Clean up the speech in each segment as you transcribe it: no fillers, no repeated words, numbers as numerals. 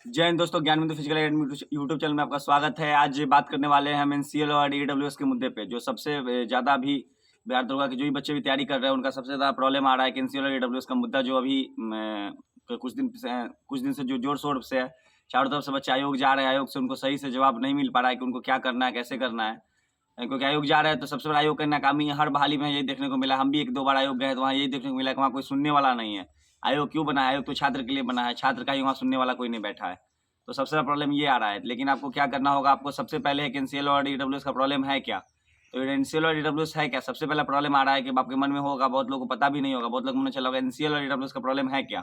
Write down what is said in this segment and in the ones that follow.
जय हिंद दोस्तों, ज्ञान बिंदु फिजिकल एकेडमी यूट्यूब चैनल में आपका स्वागत है। आज बात करने वाले हैं हम एनसीएल और ईडब्ल्यूएस के मुद्दे पे, जो सबसे ज़्यादा अभी बिहार दरोगा के जो भी बच्चे भी तैयारी कर रहे हैं, उनका सबसे ज़्यादा प्रॉब्लम आ रहा है कि एनसीएल और ईडब्ल्यूएस का मुद्दा जो अभी कुछ दिन से जो जोर शोर से है, चारों तरफ से बच्चे आयोग जा रहे हैं। आयोग से उनको सही से जवाब नहीं मिल पा रहा है कि उनको क्या करना है, कैसे करना है। क्योंकि आयोग जा रहे हैं तो सबसे बड़ा आयोग का नाकामी हर बहाली में यही देखने को मिला। हम भी 1-2 बार आयोग गए तो वहाँ यही देखने को मिला कि वहाँ कोई सुनने वाला नहीं है। आयोग क्यों बना है? आयोग तो छात्र के लिए बना है, छात्र का ही वहाँ सुनने वाला कोई नहीं बैठा है। तो सबसे बड़ा प्रॉब्लम ये आ रहा है। लेकिन आपको क्या करना होगा, आपको सबसे पहले है कि एनसीएल और ईडब्ल्यूएस का प्रॉब्लम है क्या? तो एनसीएल और ईडब्ल्यूएस है क्या? सबसे पहला प्रॉब्लम आ रहा है कि आपके मन में होगा, बहुत लोगों को पता भी नहीं होगा, बहुत लोगों को नहीं चला होगा एनसीएल और ईडब्ल्यूएस का प्रॉब्लम है क्या?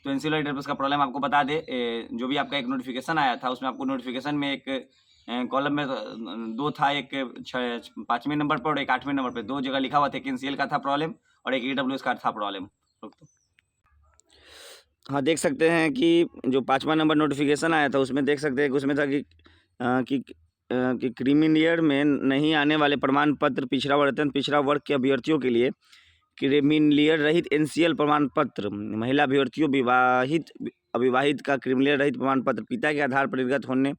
तो एनसीएल और ईडब्ल्यूएस का प्रॉब्लम आपको बता दें, जो भी आपका एक नोटिफिकेशन आया था, उसमें आपको नोटिफिकेशन में एक कॉलम में 2 था, एक 5वें नंबर पर और एक 8वें नंबर पे 2 जगह लिखा हुआ था। एक एनसीएल का था प्रॉब्लम और एक ईडब्ल्यूएस का था प्रॉब्लम। हाँ, देख सकते हैं कि जो 5वां नंबर नोटिफिकेशन आया था, उसमें देख सकते हैं कि उसमें था कि क्रीमी लेयर में नहीं आने वाले प्रमाण पत्र पिछड़ा वर्ग अत्यंत पिछड़ा वर्ग के अभ्यर्थियों के लिए क्रीमी लेयर रहित एनसीएल प्रमाण पत्र, महिला अभ्यर्थियों विवाहित अविवाहित का क्रीमी लेयर रहित प्रमाण पत्र पिता के आधार पर निर्गत होने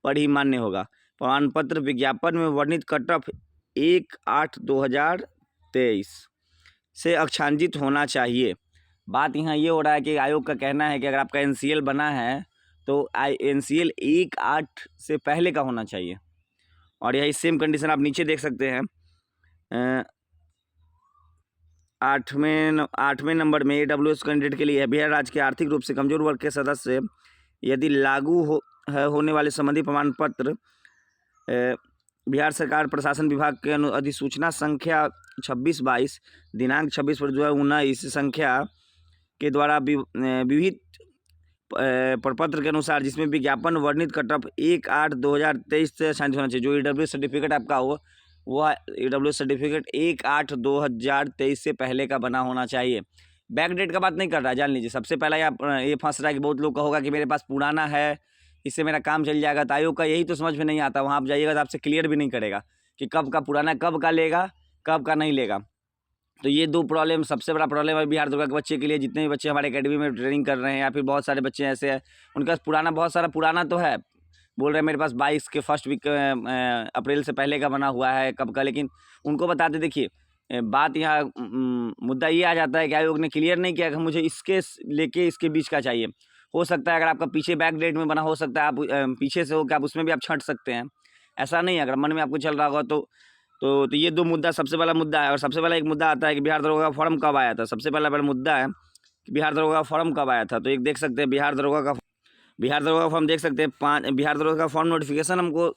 पर ही मान्य होगा। प्रमाण पत्र विज्ञापन में वर्णित कट ऑफ 1/8/2023 से अक्षांजित होना चाहिए। बात यहाँ ये हो रहा है कि आयोग का कहना है कि अगर आपका एनसीएल बना है तो एनसीएल 1/8 से पहले का होना चाहिए। और यही सेम कंडीशन आप नीचे देख सकते हैं। 8वें नंबर में ईडब्ल्यूएस कैंडिडेट के लिए है, बिहार राज्य के आर्थिक रूप से कमजोर वर्ग के सदस्य यदि लागू होने वाले संबंधी प्रमाण पत्र बिहार सरकार प्रशासन विभाग के अधिसूचना संख्या 26/22 दिनांक 26 पर जो है 19 संख्या के द्वारा विविध प्रपत्र के अनुसार, जिसमें विज्ञापन वर्णित कट ऑफ 1/8/2023 से शांति होना चाहिए। जो ईडब्ल्यू सर्टिफिकेट आपका हो, वह ईडब्ल्यू सर्टिफिकेट 1/8/2023 से पहले का बना होना चाहिए। बैक डेट का बात नहीं कर रहा है, जान लीजिए। सबसे पहला ये फंस रहा है कि बहुत लोग का होगा कि मेरे पास पुराना है, इससे मेरा काम चल जाएगा। तो आयोग का यही तो समझ में नहीं आता। वहाँ आप जाइएगा तो आपसे क्लियर भी नहीं करेगा कि कब का पुराना, कब का लेगा, कब का नहीं लेगा। तो ये 2 प्रॉब्लम सबसे बड़ा प्रॉब्लम है बिहार दरोगा के बच्चे के लिए। जितने भी बच्चे हमारे एकेडमी में ट्रेनिंग कर रहे हैं, या फिर बहुत सारे बच्चे ऐसे हैं, उनका पुराना, बहुत सारा पुराना तो है, बोल रहे हैं मेरे पास 22 के फर्स्ट वीक अप्रैल से पहले का बना हुआ है, कब का। लेकिन उनको बताते, देखिए बात यहाँ मुद्दा ये आ जाता है कि आयोग ने क्लियर नहीं किया कि मुझे इसके लेके इसके बीच का चाहिए। हो सकता है अगर आपका पीछे बैक डेट में बना, हो सकता है आप पीछे से हो कि आप उसमें भी आप छँट सकते हैं। ऐसा नहीं है, अगर मन में आपको चल रहा होगा तो ये 2 मुद्दा सबसे पहला मुद्दा है। और सबसे पहला एक मुद्दा आता है कि बिहार दरोगा का फॉर्म कब आया था। सबसे पहला मुद्दा है कि बिहार दरोगा का फॉर्म कब आया था। तो एक देख सकते हैं बिहार दरोगा का फॉर्म देख सकते हैं। बिहार दरोगा का फॉर्म नोटिफिकेशन हमको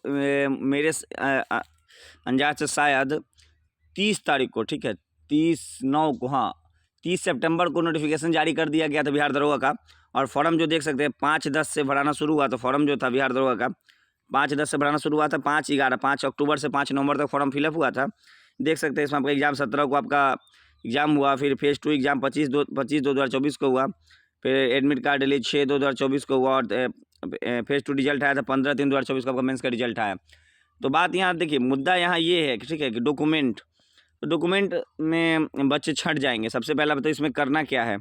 मेरे अंदाज से शायद 30 तारीख को, ठीक है, 30/9 को, हाँ 30 सितंबर को नोटिफिकेशन जारी कर दिया गया था बिहार दरोगा का। और फॉर्म जो देख सकते हैं 5/10 से भराना शुरू हुआ। तो फॉर्म जो था बिहार दरोगा का 5/10 से भराना शुरू हुआ था। 5 अक्टूबर से 5 नवंबर तक फॉर्म फिलअप हुआ था। देख सकते हैं इसमें आपका एग्जाम 17 को आपका एग्जाम हुआ। फिर फेज़ 2 एग्जाम 25/2/2024 को हुआ। फिर एडमिट कार्ड रिलीज 6/2/2024 को हुआ। और फेज़ 2 रिजल्ट आया था 15/3/2024 को आपका मेंस का रिजल्ट आया। तो बात यहाँ देखिए, मुद्दा यहाँ ये है कि ठीक है कि डॉक्यूमेंट में बच्चे छँट जाएंगे। सबसे पहला बताओ इसमें करना क्या है।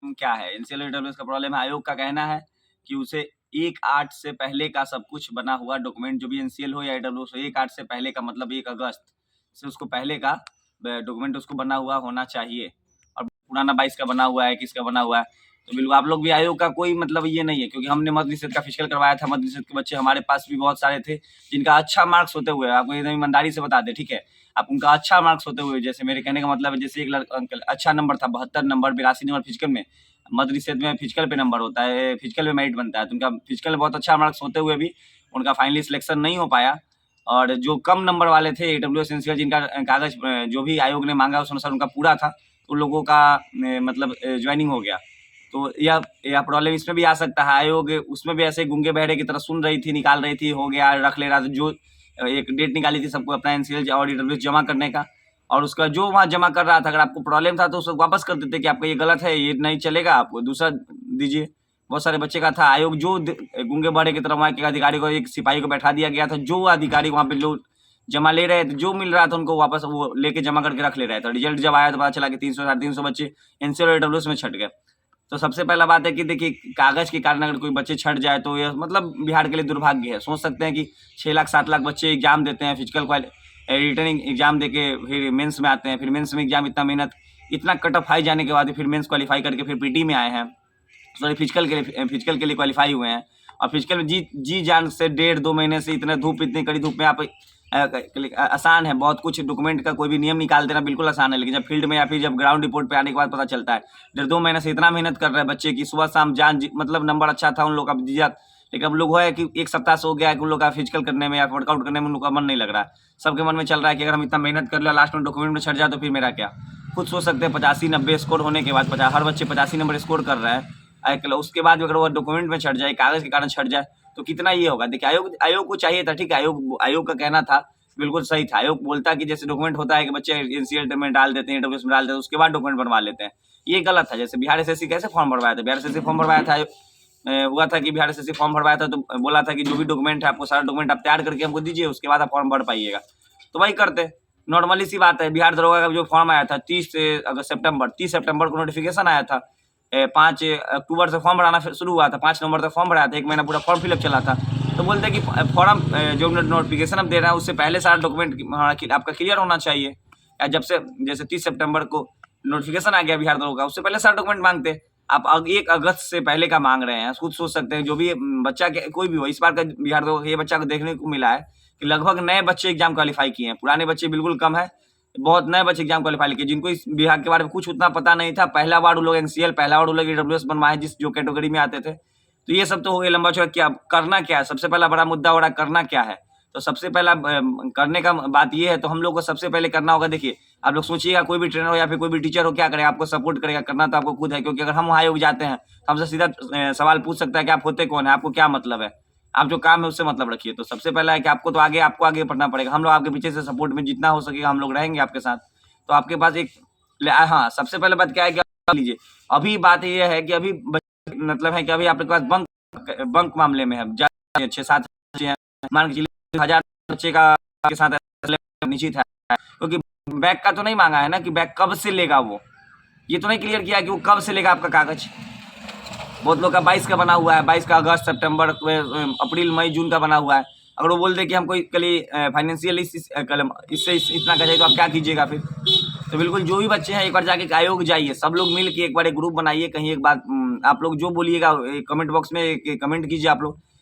एनसीएल ईडब्ल्यूएस का प्रॉब्लम है। आयोग का कहना है कि उसे 1/8 से पहले का सब कुछ बना हुआ डॉक्यूमेंट, जो भी एनसीएल हो या ईडब्ल्यूएस हो, 1/8 से पहले का मतलब 1 अगस्त से उसको पहले का डॉक्यूमेंट उसको बना हुआ होना चाहिए। और पुराना 22 का बना हुआ है, किसका बना हुआ है। तो बिल्कुल आप लोग भी, आयोग का कोई मतलब ये नहीं है, क्योंकि हमने मध्य निषेध का फिजिकल करवाया था। मध्य निषेध के बच्चे हमारे पास भी बहुत सारे थे जिनका अच्छा मार्क्स होते हुए, आपको एकदम ईमानदारी से बता दें, ठीक है, आप उनका अच्छा मार्क्स होते हुए, जैसे मेरे कहने का मतलब है, जैसे एक लड़का अच्छा नंबर था 72 नंबर 82 नंबर फिजिकल में। मध्य निषेध में फिजिकल पे नंबर होता है, फिजिकल में मेरिट बनता है। तो उनका फिजिकल में बहुत अच्छा मार्क्स होते हुए भी उनका फाइनली सिलेक्शन नहीं हो पाया। और जो कम नंबर वाले थे ईडब्ल्यूएस एनसीएल, जिनका कागज जो भी आयोग ने मांगा उस अनुसार उनका पूरा था, उन लोगों का मतलब ज्वाइनिंग हो गया। तो यह प्रॉब्लम इसमें भी आ सकता है। आयोग उसमें भी ऐसे गूंगे बहरे की तरह सुन रही थी, निकाल रही थी, हो गया, रख ले रहा था। जो एक डेट निकाली थी सबको अपना एनसीएल और ईडब्ल्यूएस जमा करने का, और उसका जो वहाँ जमा कर रहा था, अगर आपको प्रॉब्लम था तो उसको वापस कर देते कि आपका ये गलत है, ये नहीं चलेगा, आप दूसरा दीजिए। बहुत सारे बच्चे का था। आयोग जो गूंगे बहरे की तरह वहाँ के अधिकारी को, एक सिपाही को बैठा दिया गया था, जो अधिकारी वहाँ पे जो जमा ले रहे थे, जो मिल रहा था उनको वापस वो लेके जमा करके रख ले रहे थे। रिजल्ट जब आया तो पता चला कि 300 350 बच्चे एनसीएल और ईडब्ल्यूएस में छट गए। तो सबसे पहला बात है कि देखिए कागज़ के कारण अगर कोई बच्चे छँट जाए तो ये मतलब बिहार के लिए दुर्भाग्य है। सोच सकते हैं कि 6 लाख 7 लाख बच्चे एग्ज़ाम देते हैं, रिटर्निंग एग्ज़ाम देके फिर मेंस में आते हैं, फिर मेंस में एग्ज़ाम इतना मेहनत, इतना कट ऑफ हाई जाने के बाद फिर मेंस क्वालीफाई करके फिर पीटी में आए हैं। सॉरी फिजिकल के लिए क्वालीफाई हुए हैं और फिजिकल में जी जान से 1.5-2 महीने से इतनी कड़ी धूप में आप आसान है, बहुत कुछ डॉक्यूमेंट का कोई भी नियम निकाल देना बिल्कुल आसान है, लेकिन जब फील्ड में या फिर जब ग्राउंड रिपोर्ट पे आने के बाद पता चलता है 1.5-2 महीने से इतना मेहनत कर रहे हैं बच्चे की सुबह शाम मतलब नंबर अच्छा था उन लोग का दिया, लेकिन अब लोग है कि 1 सप्ताह से हो गया है कि उन लोग का फिजिकल करने में या वर्कआउट करने में उन लोग का मन नहीं लग रहा है। सबके मन में चल रहा है कि अगर हम इतना मेहनत कर लिया लास्ट में डॉक्यूमेंट में छट जाए तो फिर मेरा क्या। खुद सोच सकते हैं 85-90 स्कोर होने के बाद हर बच्चे 85 नंबर स्कोर कर रहा है, उसके बाद अगर वो डॉक्यूमेंट में छट जाए, कागज़ के कारण छट जाए तो कितना ये होगा। देखिए आयोग को चाहिए था, ठीक है, आयोग का कहना था बिल्कुल सही था। आयोग बोलता कि जैसे डॉक्यूमेंट होता है कि बच्चे एनसीईआरटी में डाल देते हैं, ईडब्ल्यूएस में डाल देते हैं, उसके बाद डॉक्यूमेंट बनवा लेते हैं, ये गलत था। जैसे बिहार एसएससी कैसे फॉर्म भरवाया था, बिहार एसएससी फॉर्म भरवाया था, हुआ था कि बिहार एसएससी फॉर्म भरवाया था तो बोला था कि जो भी डॉक्यूमेंट है आपको सारा डॉक्यूमेंट आप तैयार करके हमको दीजिए, उसके बाद आप फॉर्म भर पाइएगा। तो वही करते, नॉर्मली सी बात है। बिहार दरोगा का जो फॉर्म आया था 30 सितंबर को नोटिफिकेशन आया था, 5 अक्टूबर से फॉर्म भराना शुरू हुआ था, 5 नवंबर तक फॉर्म भराया था, 1 महीना पूरा फॉर्म फिलअप चला था। तो बोलते हैं कि फॉर्म जो नोटिफिकेशन हम दे रहे हैं उससे पहले सारा डॉक्यूमेंट आपका क्लियर होना चाहिए, या जब से जैसे 30 सितंबर को नोटिफिकेशन आ गया बिहार दरोगा का, उससे पहले सारा डॉक्यूमेंट मांगते, आप 1 अगस्त से पहले का मांग रहे हैं। खुद सोच सकते हैं, जो भी बच्चा कोई भी हो, इस बार का बिहार दरोगा ये बच्चा को देखने को मिला है कि लगभग नए बच्चे एग्जाम क्वालिफाई किए हैं, पुराने बच्चे बिल्कुल कम है, बहुत नए बच्चे एग्जाम क्वालिफाई किए जिनको इस विभाग के बारे में कुछ उतना पता नहीं था। पहला बार वो लोग एनसीएल, पहला बार वो लोग ईडब्ल्यूएस बनवाए जो कैटेगरी में आते थे। तो ये सब तो हो गया लंबा चौड़ा। क्या करना क्या है, सबसे पहला बड़ा मुद्दा हो रहा है करना क्या है। तो सबसे पहला करने का बात ये है, तो हम लोग को सबसे पहले करना होगा। देखिए आप लोग सोचिएगा, कोई भी ट्रेनर हो या फिर कोई भी टीचर हो क्या करेगा, आपको सपोर्ट करेगा, करना तो आपको खुद है, क्योंकि अगर हम वहाँ योग जाते हैं तो हमसे सीधा सवाल पूछ सकता है कि आप होते कौन है, आपको क्या मतलब है, आप जो काम है उससे मतलब रखिए। तो सबसे पहला है कि आपको आगे बढ़ना पड़ेगा। हम लोग आपके पीछे से सपोर्ट में जितना हो सकेगा हम लोग रहेंगे आपके साथ। तो आपके पास हाँ, सबसे पहले बात क्या है कि लीजिए, अभी बात ये है कि अभी मतलब है कि अभी आपके पास बंक मामले में है, 6-7 बच्चे हैं, मान के चलिए 1000 बच्चे का के साथ निश्चित है, क्योंकि बैग का तो नहीं मांगा है ना कि बैग कब से लेगा, वो ये तो नहीं क्लियर किया कि वो कब से लेगा आपका कागज। बहुत लोग का 22 का बना हुआ है, 22 का अगस्त सितंबर अप्रैल मई जून का बना हुआ है। अगर वो बोल दे कि हमको कल फाइनेंशियल इससे इतना का चाहिए तो आप क्या कीजिएगा फिर। तो बिल्कुल जो भी बच्चे हैं एक बार जाके आयोग जाइए, सब लोग मिल के एक बार एक ग्रुप बनाइए, कहीं एक बात आप लोग जो बोलिएगा कमेंट बॉक्स में कमेंट कीजिए।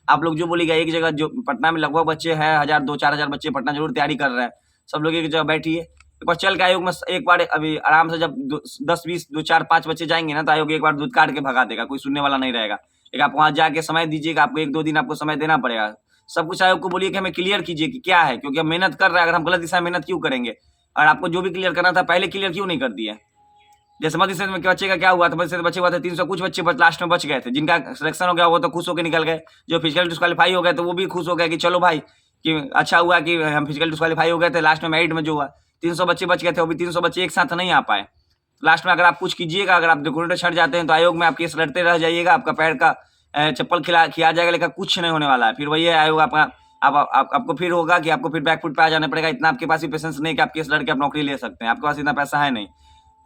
आप लोग जो बोलिएगा, एक जगह जो पटना में लगभग बच्चे हैं 1000-2000 बच्चे पटना जरूर तैयारी कर रहे हैं, सब लोग एक जगह बैठिए, एक बार चल के आयोग में एक बार अभी आराम से जब 10-20 2-4-5 बच्चे जाएंगे ना तो आयोग एक बार दूध काट के भगा देगा, कोई सुनने वाला नहीं रहेगा। लेकिन आप वहाँ जाके समय दीजिएगा, आपको 1-2 दिन आपको समय देना पड़ेगा। सब कुछ आयोग को बोलिए कि हमें क्लियर कीजिए कि क्या है, क्योंकि हम मेहनत कर रहे हैं, अगर हम गलत दिशा में मेहनत क्यों करेंगे, और आपको जो भी क्लियर करना था पहले क्लियर क्यों नहीं कर दिया। जैसे मध्य प्रदेश में बच्चे का क्या हुआ था, मध्य प्रदेश बच्चे हुआ था 300, कुछ बच्चे लास्ट में बच गए थे, जिनका सिलेक्शन हो गया वो तो खुश होकर निकल गए, जो फिजिकल डिस्क्वालीफाई हो गए तो वो भी खुश हो गए कि चलो भाई कि अच्छा हुआ कि हम फिजिकल डिस्क्वालीफाई हो गए थे, लास्ट में मेरिट में जो हुआ 300 बच्चे बच गए थे, वो भी 300 बच्चे एक साथ नहीं आ पाए। लास्ट में अगर आप कुछ कीजिएगा, अगर आप डॉक्यूमेंट छट जाते हैं तो आयोग में आप केस लड़ते रह जाइएगा, आपका पैर का चप्पल खिया जाएगा, लेकिन कुछ नहीं होने वाला है। फिर वही आयोग आपका आपको फिर होगा कि आपको फिर बैकफुट पे आ जाना पड़ेगा। इतना आपके पास भी पेशेंस नहीं कि आप केस लड़के आप नौकरी ले सकते हैं, आपके पास इतना पैसा है नहीं।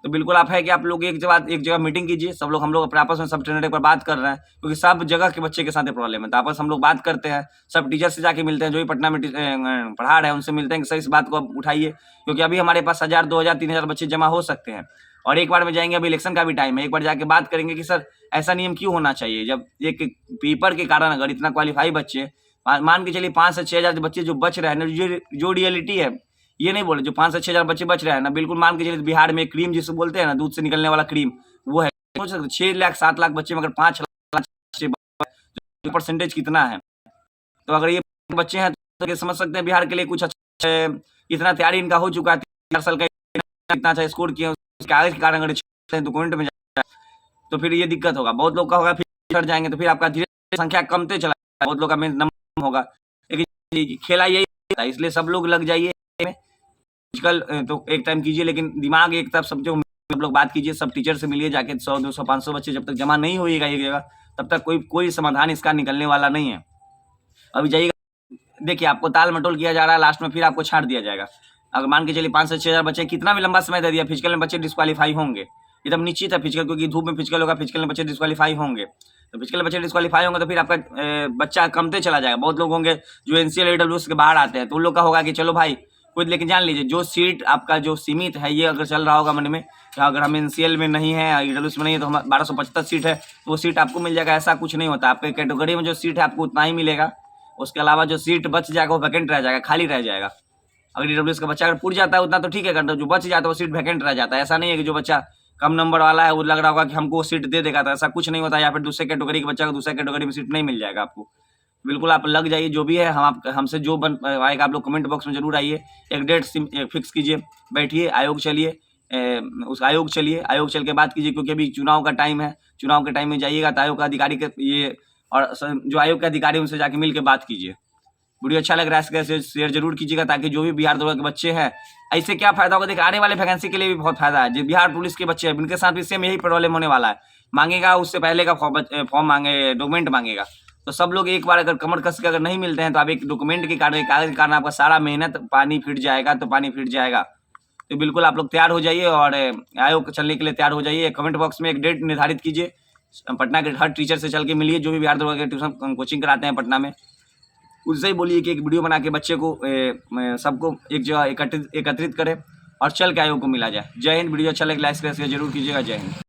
तो बिल्कुल आप है कि आप लोग एक जगह मीटिंग कीजिए, सब लोग हम लोग अपने आपस में सब ट्रेनर पर बात कर रहे हैं, क्योंकि सब जगह के बच्चे के साथ प्रॉब्लम है। तो आपस हम लोग बात करते हैं, सब टीचर से जाके मिलते हैं, जो भी पटना में पढ़ा रहे हैं उनसे मिलते हैं कि सर इस बात को आप उठाइए, क्योंकि अभी हमारे पास 1000, 2000, 3000 बच्चे जमा हो सकते हैं और एक बार में जाएंगे, अभी इलेक्शन का भी टाइम है, एक बार जाके बात करेंगे कि सर ऐसा नियम क्यों होना चाहिए। जब एक पेपर के कारण अगर इतना क्वालिफाई बच्चे मान के चलिए 5 से 6000 बच्चे जो बच रहे हैं ना, जो रियलिटी है, ये नहीं बोले जो 5 से 6000 बच्चे बच रहे हैं ना, बिल्कुल मान के चलिए बिहार में क्रीम जिसे बोलते हैं ना, दूध से निकलने वाला क्रीम, वो है। सोच सकते 6 लाख 7 लाख बच्चे में अगर 5 लाख परसेंटेज कितना है। तो अगर ये बच्चे हैं तो ये समझ सकते हैं बिहार के लिए कुछ अच्छा है। इतना तैयारी इनका हो चुका है, 4 साल का इतना अच्छा स्कोर किया, उसके आगे के कारण अगर डॉक्यूमेंट में जाए तो फिर ये दिक्कत होगा। बहुत लोग का होगा फिर छट जाएंगे तो फिर आपका धीरे संख्या कमते चला, बहुत लोग का नंबर होगा। लेकिन खेला यही था, इसलिए सब लोग लग जाइए फिजिकल तो एक टाइम कीजिए, लेकिन दिमाग एक तरफ सब जो सब लोग बात कीजिए, सब टीचर से मिलिए जाके। 100, 200, 500 बच्चे जब तक जमा नहीं होइएगा एक जगह, तब तक कोई समाधान इसका निकलने वाला नहीं है। अभी जाइएगा, देखिए आपको ताल मटोल किया जा रहा है, लास्ट में फिर आपको छांट दिया जाएगा। अगर मान के चलिए 5 से 6000 बच्चे, कितना भी लंबा समय दे दिया, फिजिकल में बच्चे डिस्क्वालीफाई होंगे, एकदम निश्चित है फिजिकल, क्योंकि धूप में फिजिकल होगा, फिजिकल में बच्चे डिस्क्वालीफाई होंगे। तो फिजिकल में बच्चे डिस्क्वालीफाई होंगे तो फिर आपका बच्चा कमते चला जाएगा। बहुत लोग होंगे जो NCL AWS के बाहर आते हैं, तो उन लोग का होगा कि चलो भाई कोई, लेकिन जान लीजिए जो सीट आपका जो सीमित है, ये अगर चल रहा होगा मन में कि अगर हम NCL में नहीं है, AWS में नहीं है, तो हम 1275 सीट है तो वो सीट आपको मिल जाएगा, ऐसा कुछ नहीं होता। आपके कैटेगरी में जो सीट है आपको उतना ही मिलेगा, उसके अलावा जो सीट बच जाएगा वो वैकेंट रह जाएगा, खाली रह जाएगा। अगर AWS का बच्चा अगर पूछ जाता है उतना तो ठीक है, अगर जो बच जाता है वो सीट वैकेंट रह जाता है। ऐसा नहीं है कि जो बच्चा कम नंबर वाला है वो लग रहा होगा कि हमको सीट दे देगा, तो ऐसा कुछ नहीं होता। या फिर दूसरे कैटेगरी के बच्चा को दूसरे कैटेगरी में सीट नहीं मिल जाएगा आपको। बिल्कुल आप लग जाइए, जो भी है हम हमसे जो बन आएगा आप लोग कमेंट बॉक्स में जरूर आइए, एक डेट फिक्स कीजिए, बैठिए, आयोग चलिए, उस आयोग चलिए, आयोग चल के बात कीजिए, क्योंकि अभी चुनाव का टाइम है। चुनाव के टाइम में जाइएगा तो आयोग का अधिकारी के ये और जो आयोग के अधिकारी उनसे जाके मिल के बात कीजिए। वीडियो अच्छा लग रहा है इसके शेयर जरूर कीजिएगा, ताकि जो भी बिहार दरोगा के बच्चे हैं, ऐसे क्या फायदा होगा। देखिए आने वाले वैकेंसी के लिए भी बहुत फायदा है। जो बिहार पुलिस के बच्चे हैं उनके साथ भी सेम यही प्रॉब्लम होने वाला है, मांगेगा उससे पहले का फॉर्म मांगे, डॉक्यूमेंट मांगेगा। तो सब लोग एक बार अगर कमर कस के अगर नहीं मिलते हैं तो आप एक डॉक्यूमेंट के कारण, कागज के कारण आपका सारा मेहनत पानी फिर जाएगा, तो पानी फिर जाएगा। तो बिल्कुल आप लोग तैयार हो जाइए और आयोग चलने के लिए तैयार हो जाइए। कमेंट बॉक्स में एक डेट निर्धारित कीजिए, पटना के हर टीचर से चल के मिलिए, जो भी बिहार दरोगा के ट्यूशन कोचिंग कराते हैं पटना में, उससे ही बोलिए कि एक वीडियो बना के बच्चे को सबको एक जगह एकत्रित करें और चल के आयोग को मिला जाए। जय हिंद। वीडियो अच्छा लगे लाइक शेयर जरूर कीजिएगा। जय हिंद।